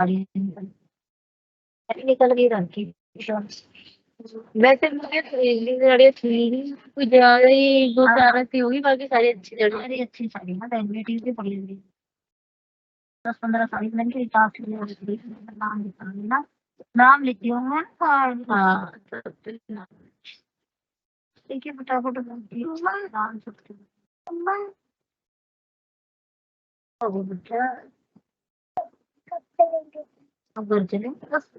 गाड़ी निकल गई रखी। वैसे मुझे तो इंग्लिश गाड़ी थी ही, कुछ ज्यादा ही दो चार ऐसी होगी, बाकी सारी अच्छी जगह। सारी अच्छी साड़ी ना रेगुलेटिव भी पड़ी हुई। 10-15 साड़ी मैंने के हिसाब से नाम लिखा ना, नाम लिखी हूँ मैं। हाँ सब तो नाम। देखिए फटाफट बोलती हूँ मैं, नाम सबके। अब बच्चा अब घर चले बस,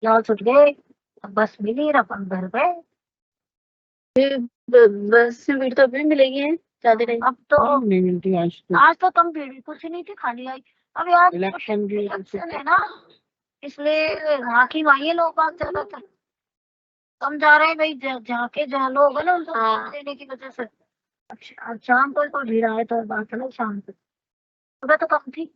जाओ छुट गए। अब बस मिली और अपन घर गए। बस से भीड़ तो अभी भी मिलेगी है ज्यादा नहीं। अब तो नहीं मिलती आज तो कम भीड़ कुछ नहीं थी, खाली आई। अब यार इलेक्शन की इलेक्शन है ना, इसलिए वहाँ की वही है, लोग बात ज्यादा थे, कम जा रहे हैं भाई। जाके जहाँ लोग है ना उनको वोट देने की वजह से। अब शाम को कोई भीड़ आए तो बात है ना, शाम को सुबह तो कम थी।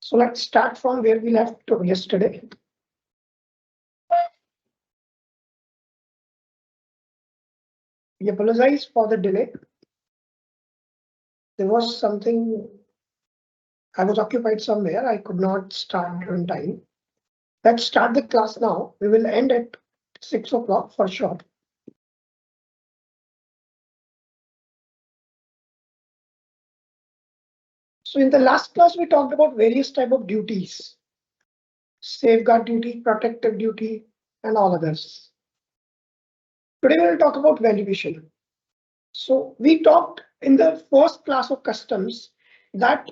So let's start from where we left yesterday. We apologize for the delay. There was something, I was occupied somewhere. I could not start on time. Let's start the class now. We will end at 6 o'clock for sure. So in the last class, we talked about various types of duties. Safeguard duty, protective duty, and all others. Today we will talk about valuation. So we talked in the first class of customs that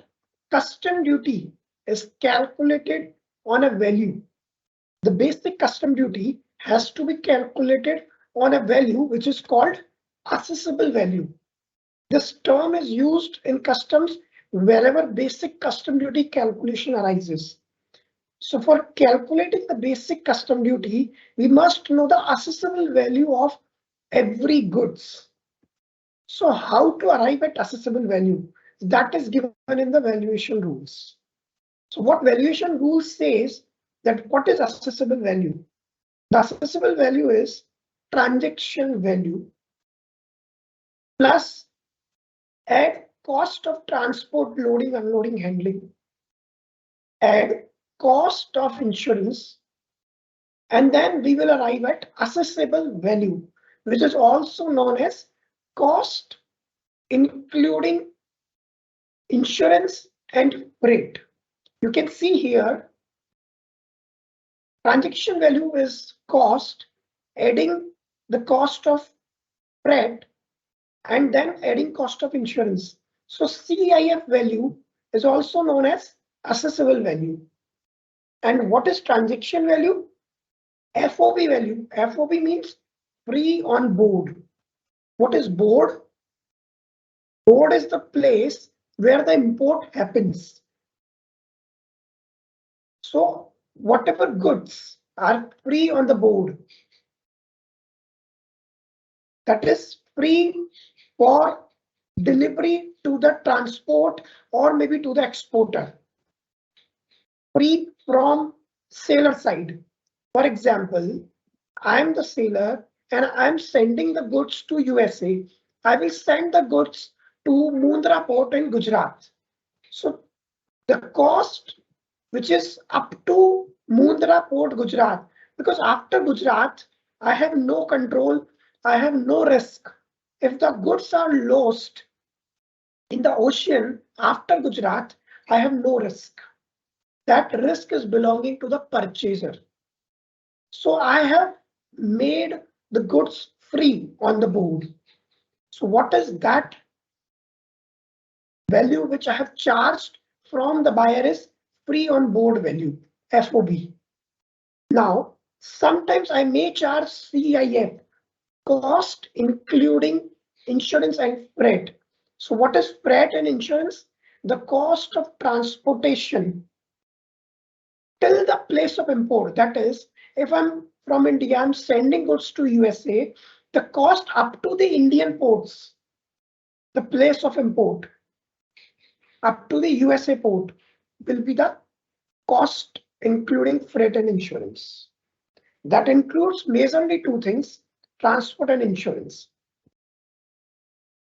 custom duty is calculated on a value. The basic custom duty has to be calculated on a value which is called assessable value. This term is used in customs wherever basic custom duty calculation arises. So for calculating the basic custom duty, we must know the assessable value of every goods. So how to arrive at assessable value? That is given in the valuation rules. So what valuation rule says that what is assessable value? The assessable value is transaction value plus add cost of transport, loading, unloading, handling, add cost of insurance, and then we will arrive at assessable value, which is also known as cost including insurance and freight. You can see here transaction value is cost, adding the cost of freight and then adding cost of insurance. So CIF value is also known as assessable value. And what is transaction value? FOB value. FOB means free on board. What is board? Board is the place where the import happens. So whatever goods are free on the board, that is free for delivery to the transport or maybe to the exporter, free from seller side. For example, I'm the seller and I'm sending the goods to USA. I will send the goods to Mundra port in Gujarat. So the cost which is up to Mundra port Gujarat, because after Gujarat I have no control, I have no risk. If the goods are lost in the ocean after Gujarat, I have no risk. That risk is belonging to the purchaser. So I have made the goods free on the board. So what is that value which I have charged from the buyer is free on board value, FOB. Now, sometimes I may charge CIF, cost including insurance and freight. So what is freight and insurance? The cost of transportation till the place of import. That is, if I'm from India, I'm sending goods to USA, the cost up to the Indian ports, the place of import, up to the USA port will be the cost including freight and insurance. That includes majorly two things, transport and insurance.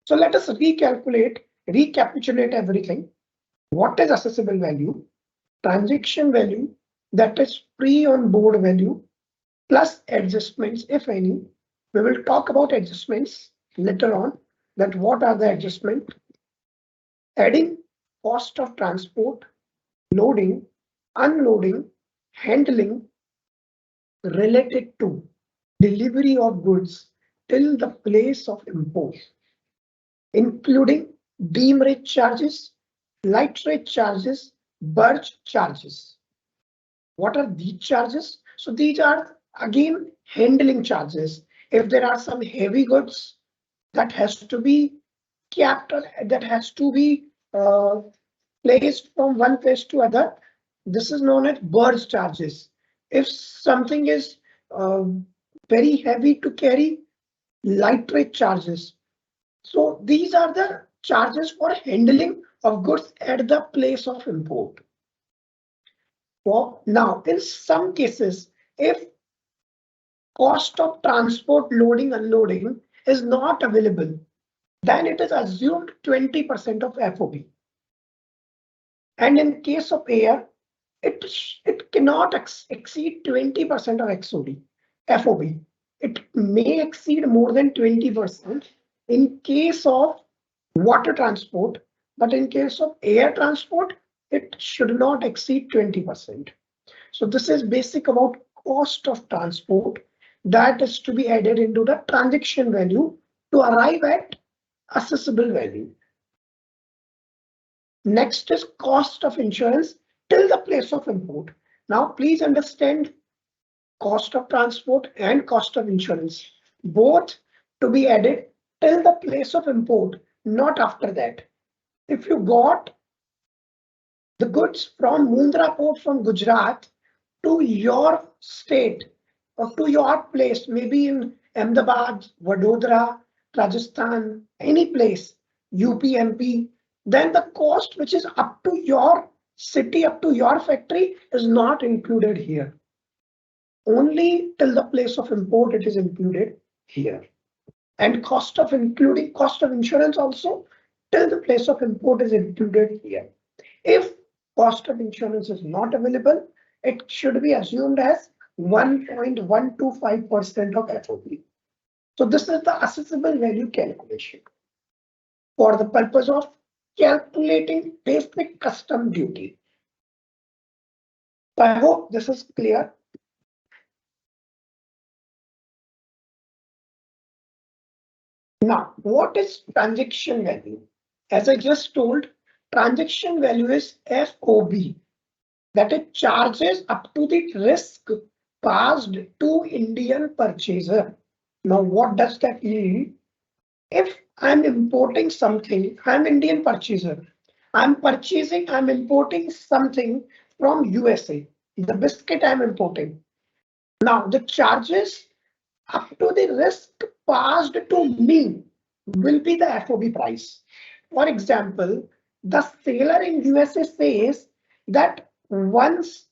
So let us recapitulate everything. What is assessable value? Transaction value, that is free on board value, plus adjustments, if any. We will talk about adjustments later on, that what are the adjustments. Adding cost of transport, loading, unloading, handling related to delivery of goods till the place of import, including demurrage charges, light rate charges, barge charges. What are these charges? So these are again handling charges. If there are some heavy goods that has to be kept, that has to be placed from one place to other, this is known as barge charges. If something is very heavy to carry, light rate charges. So these are the charges for handling of goods at the place of import. For now, in some cases, if cost of transport loading unloading is not available, then it is assumed 20% of FOB. And in case of air, it cannot exceed 20% of FOB. It may exceed more than 20% in case of water transport, but in case of air transport, it should not exceed 20%. So this is basic about cost of transport that is to be added into the transaction value to arrive at accessible value. Next is cost of insurance till the place of import. Now, please understand cost of transport and cost of insurance, both to be added till the place of import, not after that. If you got the goods from Mundra port from Gujarat to your state or to your place, maybe in Ahmedabad, Vadodara, Rajasthan, any place, UP, MP, then the cost which is up to your city, up to your factory is not included here. Only till the place of import it is included here. And cost of including cost of insurance also till the place of import is included here. If cost of insurance is not available, it should be assumed as 1.125% of FOB. So this is the accessible value calculation for the purpose of calculating basic custom duty. I hope this is clear. Now, what is transaction value? As I just told, transaction value is FOB, that it charges up to the risk passed to Indian purchaser. Now, what does that mean? If I'm importing something, I'm Indian purchaser. I'm importing something from USA, the biscuit I'm importing. Now, the charges up to the risk passed to me will be the FOB price. For example, the seller in USA says that once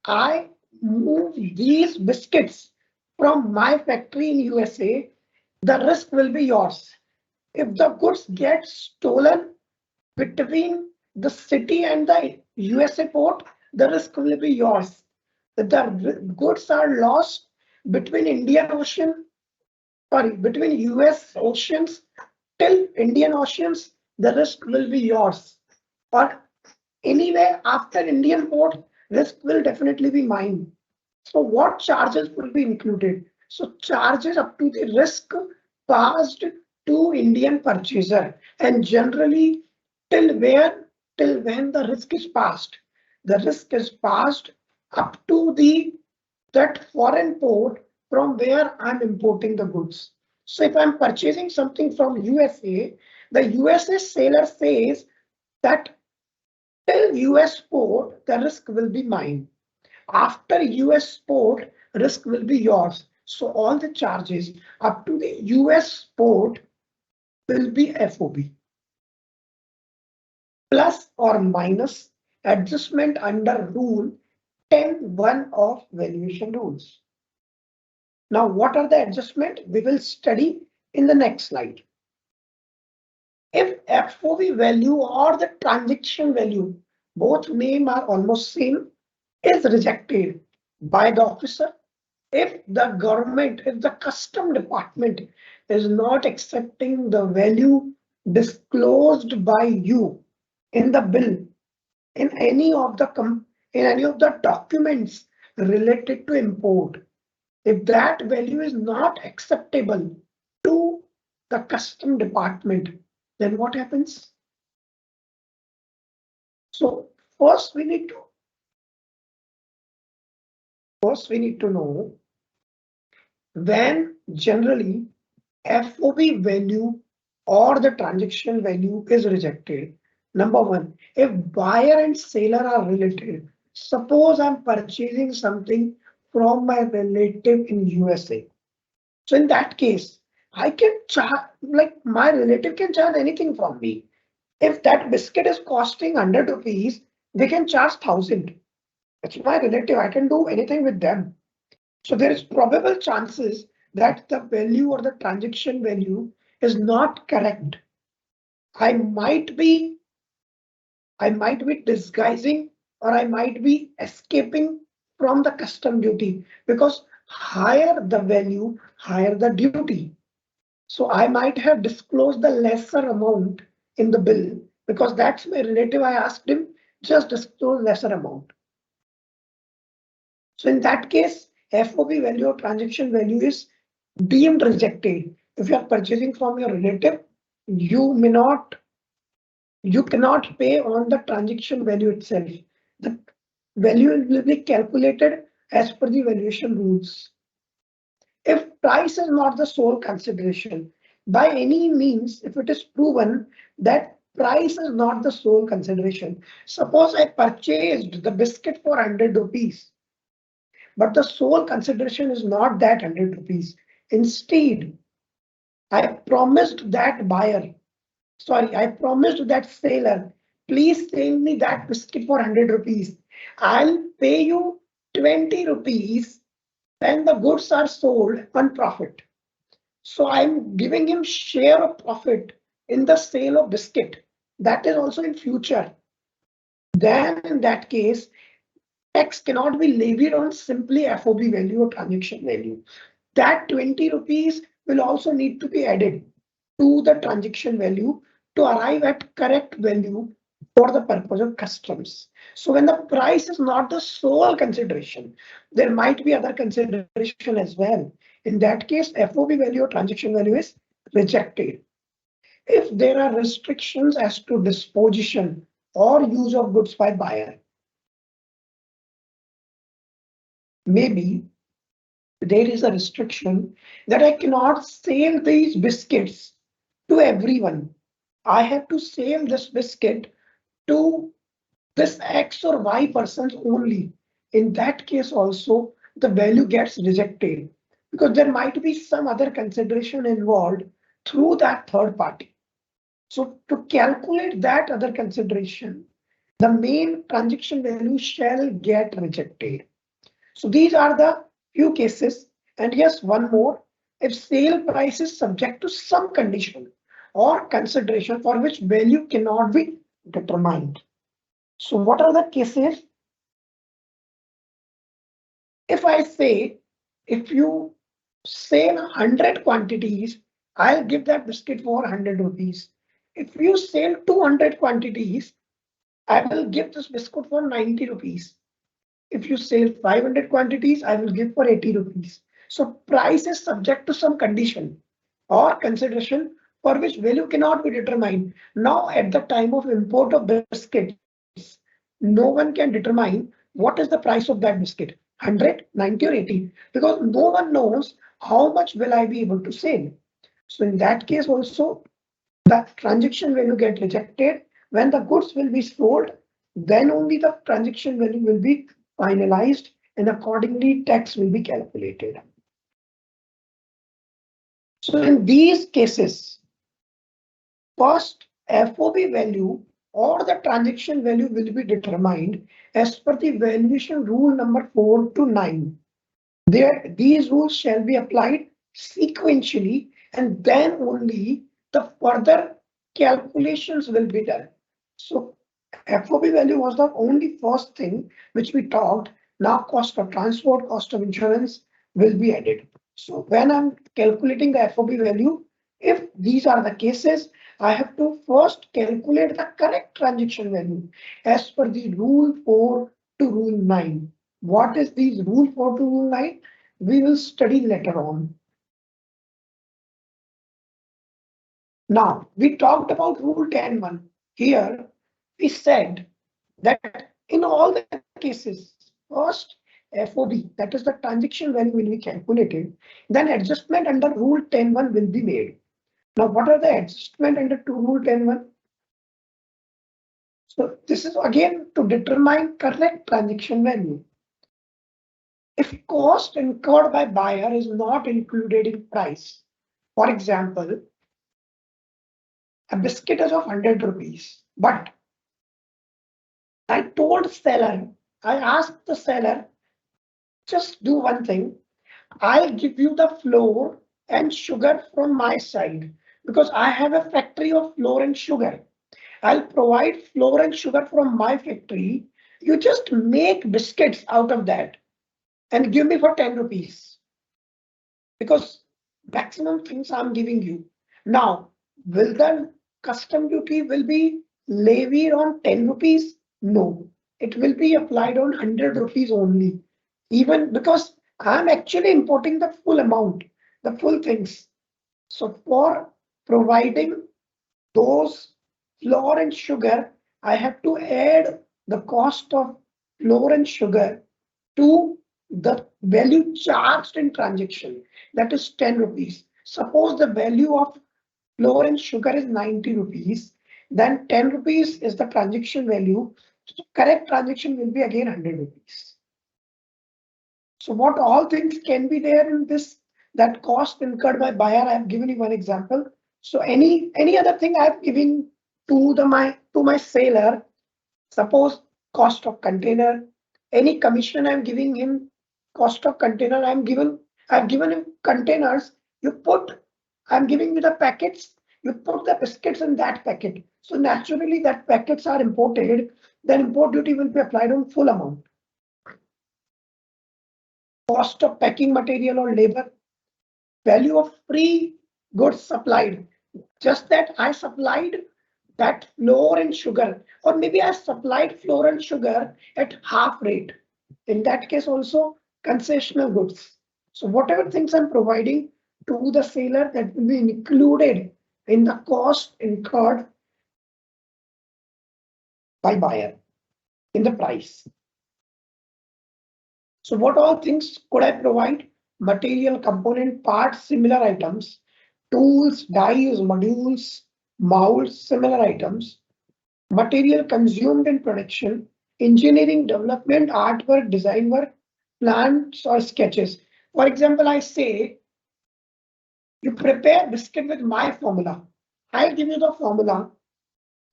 I move these biscuits from my factory in USA, the risk will be yours. If the goods get stolen between the city and the USA port, the risk will be yours. If the goods are lost between between US oceans till Indian oceans, the risk will be yours. Or anyway, after Indian port, risk will definitely be mine. So what charges will be included? So charges up to the risk passed to Indian purchaser, and generally till when the risk is passed. The risk is passed up to that foreign port from where I'm importing the goods. So if I'm purchasing something from USA, the USA seller says that till US port, the risk will be mine. After US port, risk will be yours. So all the charges up to the US port will be FOB. Plus or minus adjustment under rule 10(1) of valuation rules. Now, what are the adjustment? We will study in the next slide. If FOB value or the transaction value, both name are almost same, is rejected by the officer, if the government, if the custom department is not accepting the value disclosed by you in the bill, in any of the documents related to import, if that value is not acceptable to the custom department, then what happens? So first we need to know when generally FOB value or the transaction value is rejected. Number one, if buyer and seller are related, suppose I'm purchasing something from my relative in USA. So in that case, I can charge, like my relative can charge anything from me. If that biscuit is costing 100 rupees, they can charge 1,000. It's my relative. I can do anything with them. So there is probable chances that the value or the transaction value is not correct. I might be disguising or I might be escaping from the custom duty because higher the value, higher the duty. So I might have disclosed the lesser amount in the bill because that's my relative. I asked him just disclose lesser amount. So in that case, FOB value or transaction value is deemed rejected. If you are purchasing from your relative, you may not, you cannot pay on the transaction value itself. The value will be calculated as per the valuation rules. If price is not the sole consideration, by any means, if it is proven that price is not the sole consideration, suppose I purchased the biscuit for 100 rupees, but the sole consideration is not that 100 rupees. Instead, I promised that buyer, sorry, I promised that seller, please sell me that biscuit for 100 rupees. I'll pay you 20 rupees when the goods are sold on profit. So I'm giving him share of profit in the sale of biscuit. That is also in future. Then in that case, tax cannot be levied on simply FOB value or transaction value. That 20 rupees will also need to be added to the transaction value to arrive at correct value for the purpose of customs. So when the price is not the sole consideration, there might be other consideration as well. In that case, FOB value or transaction value is rejected. If there are restrictions as to disposition or use of goods by buyer, maybe there is a restriction that I cannot sell these biscuits to everyone. I have to sell this biscuit to this X or Y persons only. In that case also, the value gets rejected because there might be some other consideration involved through that third party. So to calculate that other consideration, the main transaction value shall get rejected. So these are the few cases. And yes, one more. If sale price is subject to some condition or consideration for which value cannot be determined. So what are the cases? If I say, if you sell 100 quantities, I'll give that biscuit for 100 rupees. If you sell 200 quantities, I will give this biscuit for 90 rupees. If you sell 500 quantities, I will give for 80 rupees. So price is subject to some condition or consideration for which value cannot be determined. Now at the time of import of biscuits, no one can determine what is the price of that biscuit, 100, 90 or 80, because no one knows how much will I be able to sell. So in that case also, the transaction value get rejected. When the goods will be sold, then only the transaction value will be finalized and accordingly tax will be calculated. So in these cases, first FOB value or the transaction value will be determined as per the valuation rule number 4 to 9. These rules shall be applied sequentially and then only the further calculations will be done. So FOB value was the only first thing which we talked. Now cost of transport, cost of insurance will be added. So when I'm calculating the FOB value, if these are the cases, I have to first calculate the correct transaction value as per the rule 4 to rule 9. What is these rule 4 to rule 9? We will study later on. Now, we talked about rule 10.1. Here, we said that in all the cases, first FOB, that is the transaction value will be calculated, then adjustment under rule 10.1 will be made. Now, what are the adjustment under rule 10.1? So this is again to determine correct transaction value. If cost incurred by buyer is not included in price, for example, a biscuit is of 100 rupees, but I told seller I asked the seller, just do one thing. I'll give you the flour and sugar from my side because I have a factory of flour and sugar. I'll provide flour and sugar from my factory. You just make biscuits out of that and give me for 10 rupees because maximum things I'm giving you. Now, will the custom duty will be levied on 10 rupees? No, it will be applied on 100 rupees only. Even because I'm actually importing the full amount, the full things. So for providing those flour and sugar, I have to add the cost of flour and sugar to the value charged in transaction, that is 10 rupees. Suppose the value of flour and sugar is 90 rupees, then 10 rupees is the transaction value. So correct transaction will be again 100 rupees. So what all things can be there in this, that cost incurred by buyer? I have given you one example. So any other thing I have given to my seller, suppose cost of container, any commission I'm giving him, cost of container I've given him containers. You put, I'm giving you the packets, you put the biscuits in that packet. So naturally that packets are imported, then import duty will be applied on full amount. Cost of packing material or labor, value of free goods supplied. Just that I supplied that flour and sugar, or maybe I supplied flour and sugar at half rate. In that case, also concessional goods. So whatever things I'm providing to the seller, that will be included in the cost incurred by buyer in the price. So what all things could I provide? Material, component, parts, similar items, tools, dies, modules, molds, similar items, material consumed in production, engineering, development, artwork, design work, plans or sketches. For example, I say, you prepare biscuit with my formula. I'll give you the formula.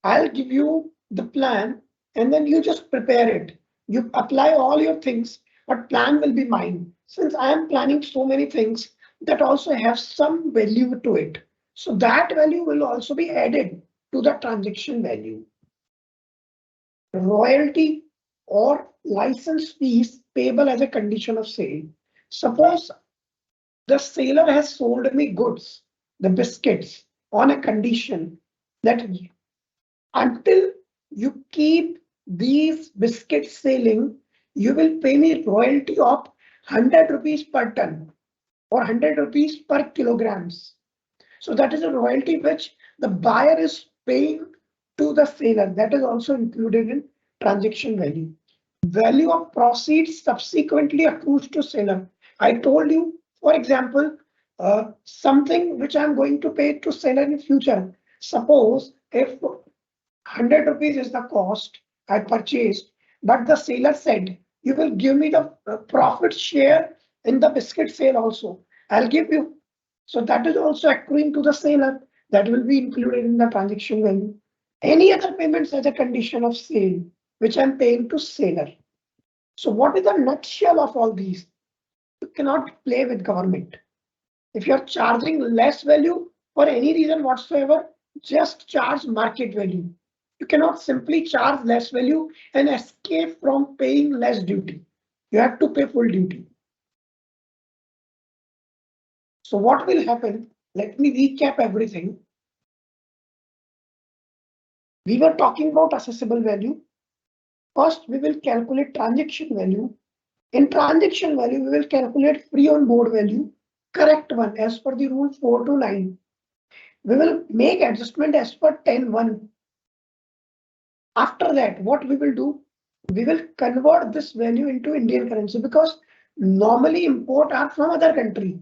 I'll give you the plan, and then you just prepare it. You apply all your things, but plan will be mine. Since I am planning so many things that also have some value to it. So that value will also be added to the transaction value. Royalty or license fees payable as a condition of sale. Suppose the seller has sold me goods, the biscuits, on a condition that until you keep these biscuits selling, you will pay me royalty of 100 rupees per ton or 100 rupees per kilograms. So that is a royalty which the buyer is paying to the seller. That is also included in transaction value. Value of proceeds subsequently accrues to seller. I told you, for example, something which I'm going to pay to seller in future. Suppose if 100 rupees is the cost I purchased, but the seller said, you will give me the profit share in the biscuit sale also. I'll give you. So that is also accruing to the seller. That will be included in the transaction value. Any other payments as a condition of sale, which I'm paying to seller. So what is the nutshell of all these? You cannot play with government. If you're charging less value for any reason whatsoever, just charge market value. You cannot simply charge less value and escape from paying less duty. You have to pay full duty. So what will happen? Let me recap everything. We were talking about assessable value. First, we will calculate transaction value. In transaction value, we will calculate free on board value, correct one as per the rule 429. We will make adjustment as per 10.1. After that, what we will do? We will convert this value into Indian currency because normally import are from other country.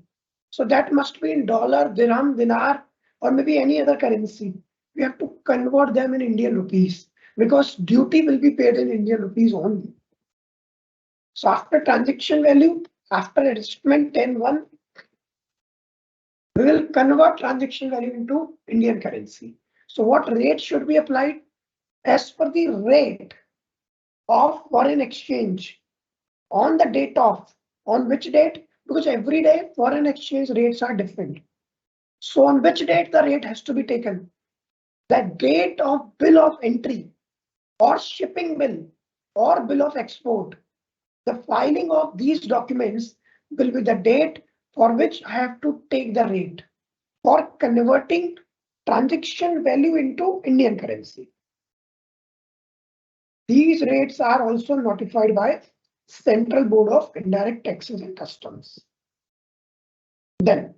So that must be in dollar, dirham, dinar, or maybe any other currency. We have to convert them in Indian rupees because duty will be paid in Indian rupees only. So after transaction value, after adjustment 10.1, we will convert transaction value into Indian currency. So what rate should be applied? As per the rate of foreign exchange on the date of, on which date? Because every day foreign exchange rates are different. So on which date the rate has to be taken? The date of bill of entry or shipping bill or bill of export. The filing of these documents will be the date for which I have to take the rate for converting transaction value into Indian currency. These rates are also notified by Central Board of Indirect Taxes and Customs. Then,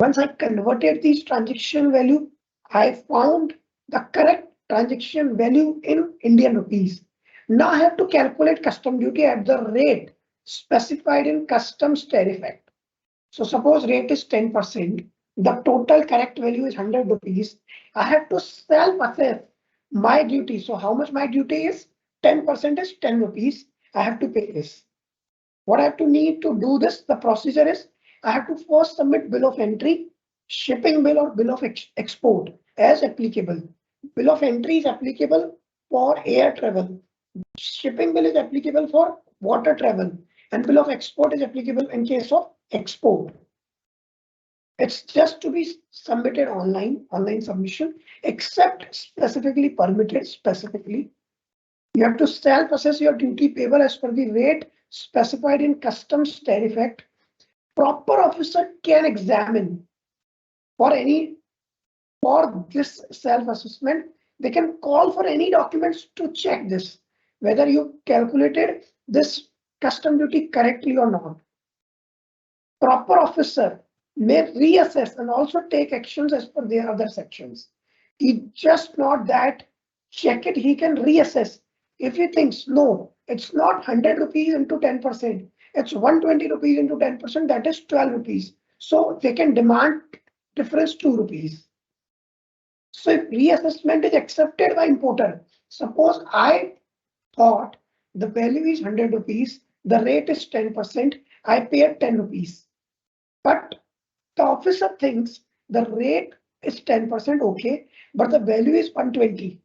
once I converted these transaction value, I found the correct transaction value in Indian rupees. Now I have to calculate custom duty at the rate specified in Customs Tariff Act. So suppose rate is 10%, the total correct value is 100 rupees. I have to self-assess my duty. So how much my duty is? 10% is 10 rupees. I have to pay this. What I have to need to do this, the procedure is I have to first submit bill of entry, shipping bill or bill of export as applicable. Bill of entry is applicable for air travel. Shipping bill is applicable for water travel, and bill of export is applicable in case of export. It's just to be submitted online submission, except specifically permitted specifically. You have to self-assess your duty payable as per the rate specified in Customs Tariff Act. Proper officer can examine for this self-assessment. They can call for any documents to check this, whether you calculated this custom duty correctly or not. Proper officer may reassess and also take actions as per the other sections. He just not that check it, he can reassess. If he thinks no, it's not 100 rupees into 10%, it's 120 rupees into 10%, that is 12 rupees. So they can demand difference 2 rupees. So if reassessment is accepted by importer, suppose I thought the value is 100 rupees, the rate is 10%, I paid 10 rupees. But the officer thinks the rate is 10% okay, but the value is 120.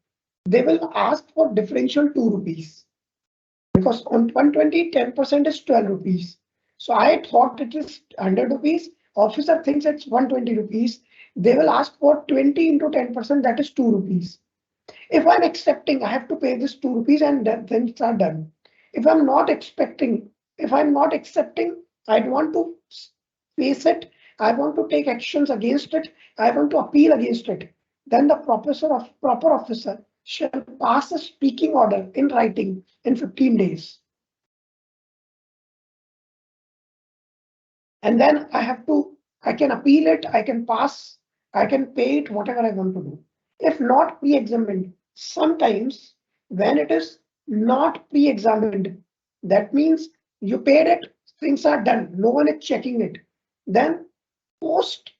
They will ask for differential 2 rupees. Because on 120, 10% is 12 rupees. So I thought it is 100 rupees. Officer thinks it's 120 rupees. They will ask for 20 into 10%, that is 2 rupees. If I'm accepting, I have to pay this 2 rupees and then things are done. If I'm not accepting, I want to face it. I want to take actions against it. I want to appeal against it. Then the proper officer shall pass a speaking order in writing in 15 days. And then I can appeal it, I can pass, I can pay it, whatever I want to do. If not pre-examined, sometimes when it is not pre-examined, that means you paid it, things are done, no one is checking it. Then post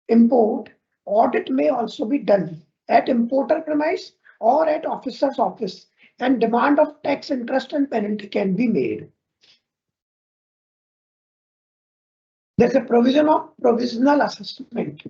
import audit may also be done at importer premise or at officer's office, and demand of tax, interest and penalty can be made. There's a provision of provisional assessment.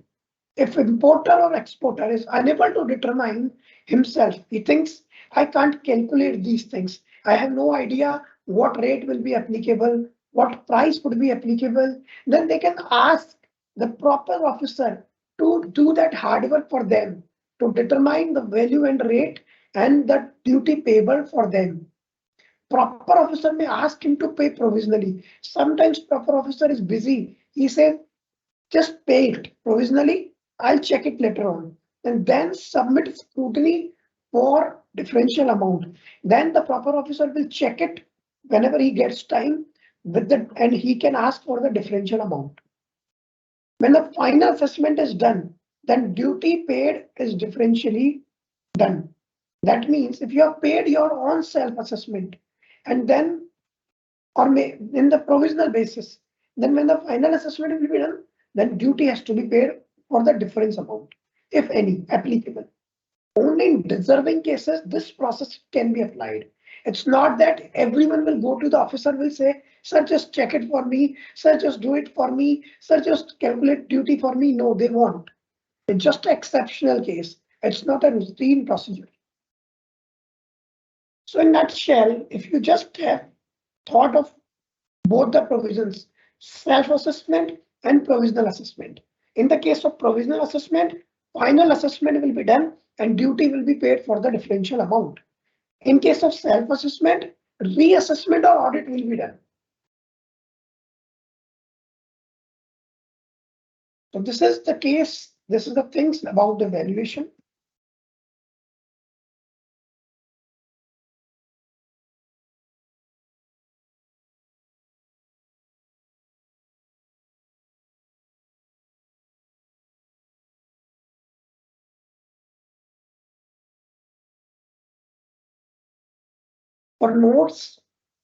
If importer or exporter is unable to determine himself, he thinks I can't calculate these things. I have no idea what rate will be applicable, what price would be applicable. Then they can ask the proper officer to do that hard work for them, to determine the value and rate and the duty payable for them. Proper officer may ask him to pay provisionally. Sometimes proper officer is busy. He says, just pay it provisionally. I'll check it later on. And then submit scrutiny for differential amount. Then the proper officer will check it whenever he gets time and he can ask for the differential amount. When the final assessment is done, then duty paid is differentially done. That means if you have paid your own self-assessment and then in the provisional basis, then when the final assessment will be done, then duty has to be paid for the difference amount, if any, applicable. Only in deserving cases, this process can be applied. It's not that everyone will go to the officer will say, sir, just check it for me, sir, just do it for me, sir, just calculate duty for me. No, they won't. It's just an exceptional case. It's not a routine procedure. So in nutshell, if you just have thought of both the provisions, self-assessment and provisional assessment. In the case of provisional assessment, final assessment will be done and duty will be paid for the differential amount. In case of self-assessment, reassessment or audit will be done. So this is the case. This is the things about the valuation. For notes,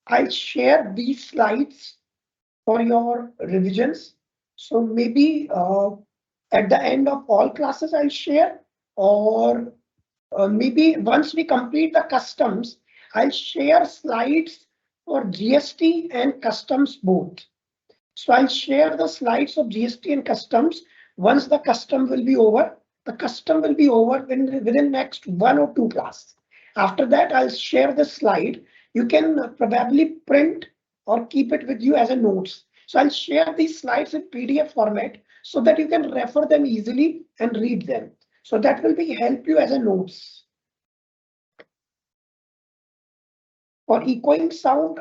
I'll share these slides for your revisions. So maybe at the end of all classes, I'll share, or maybe once we complete the customs, I'll share slides for GST and customs both. So I'll share the slides of GST and customs once the custom will be over. The custom will be over within next 1 or 2 class. After that, I'll share the slide. You can probably print or keep it with you as a notes. So I'll share these slides in PDF format so that you can refer them easily and read them. So that will be help you as a notes. For echoing sound,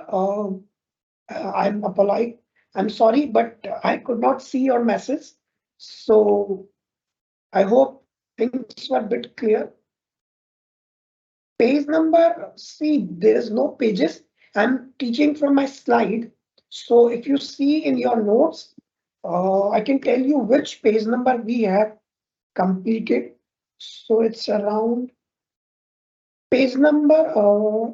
I'm apologize. I'm sorry, but I could not see your message. So I hope things were a bit clear. Page number, see, there is no pages. I'm teaching from my slide. So if you see in your notes, I can tell you which page number we have completed. So it's around page number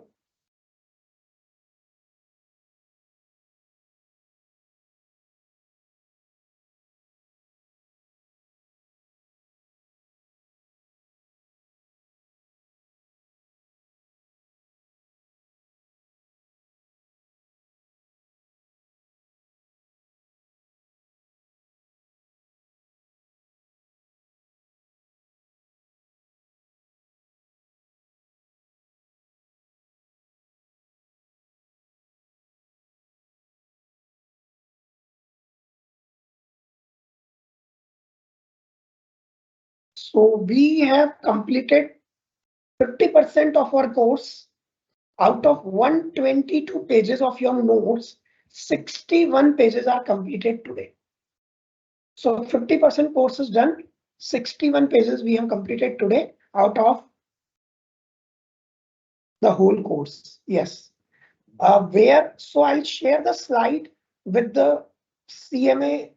so we have completed 50% of our course. Out of 122 pages of your notes, 61 pages are completed today. So 50% course is done. 61 pages we have completed today out of the whole course. Yes. So I'll share the slide with the CMA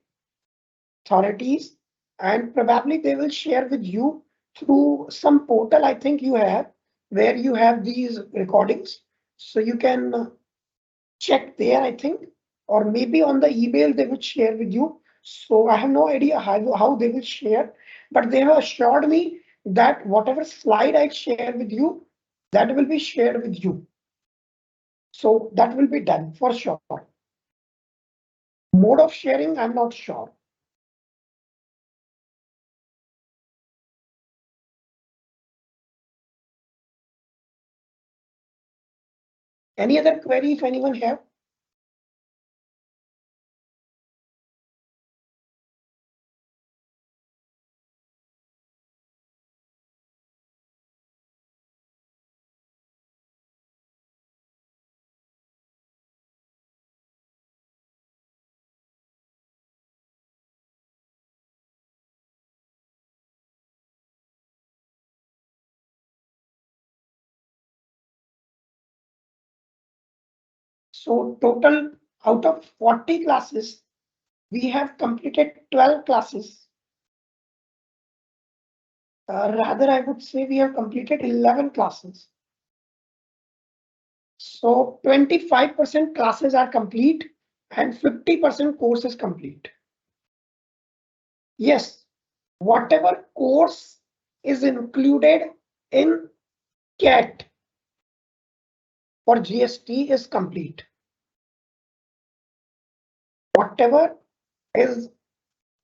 authorities, and probably they will share with you through some portal I think you have, where you have these recordings. So you can check there, I think, or maybe on the email they would share with you. So I have no idea how they will share, but they have assured me that whatever slide I share with you, that will be shared with you. So that will be done for sure. Mode of sharing, I'm not sure. Any other query if anyone have? So total out of 40 classes, we have completed 12 classes. Rather, I would say we have completed 11 classes. So 25% classes are complete and 50% course is complete. Yes, whatever course is included in CAT for GST is complete. Whatever is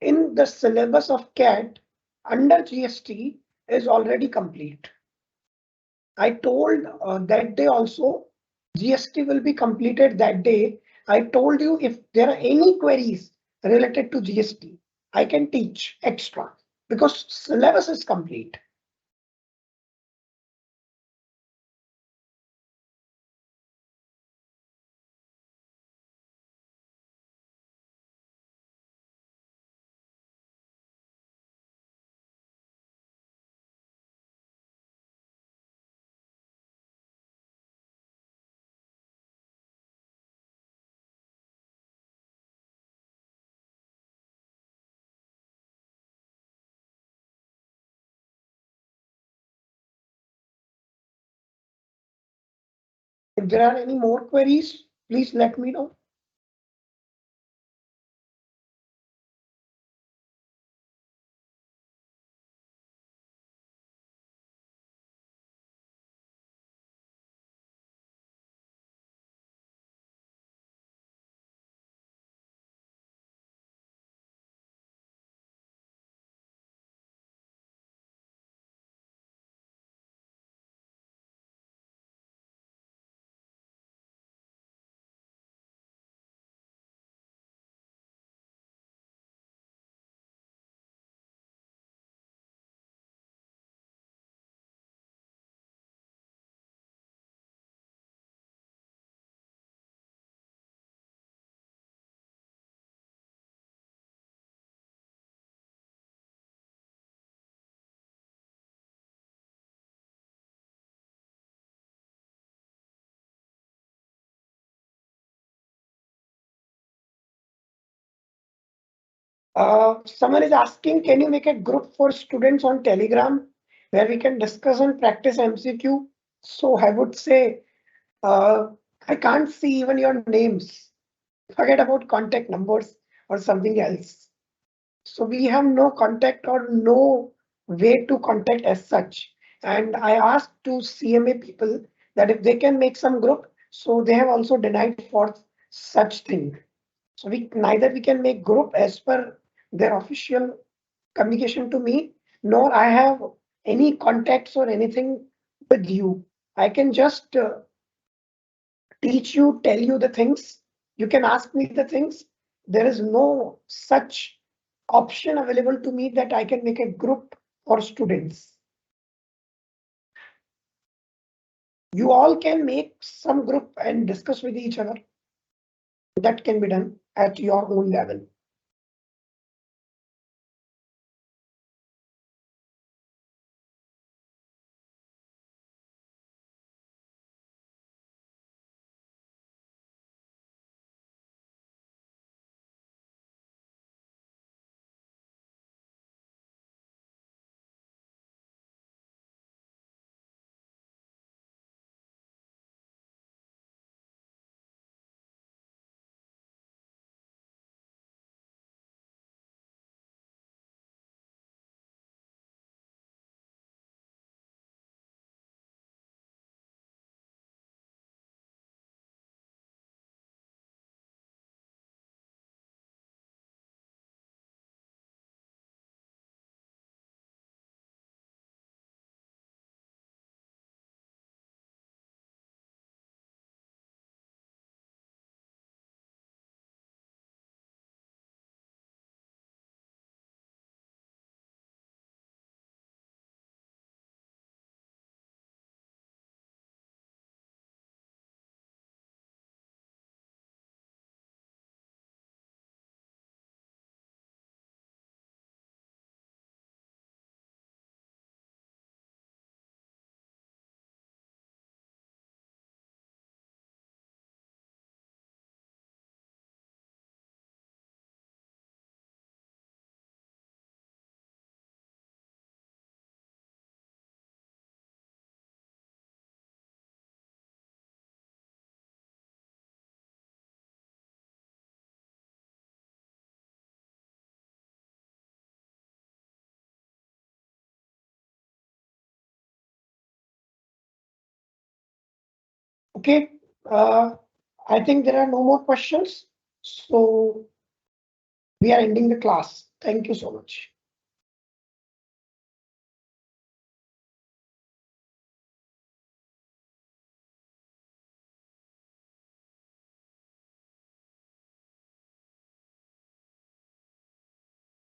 in the syllabus of CAT under GST is already complete. I told that day also GST will be completed that day. I told you if there are any queries related to GST, I can teach extra because syllabus is complete. If there are any more queries, please let me know. Someone is asking, can you make a group for students on Telegram where we can discuss and practice MCQ? So I would say, uh, I can't see even your names. Forget about contact numbers or something else. So we have no contact or no way to contact as such. And I asked to CMA people that if they can make some group, so they have also denied for such thing. So we neither we can make group as per their official communication to me, nor I have any contacts or anything with you. I can just teach you, tell you the things. You can ask me the things. There is no such option available to me that I can make a group for students. You all can make some group and discuss with each other. That can be done at your own level. Okay. I think there are no more questions. So we are ending the class. Thank you so much.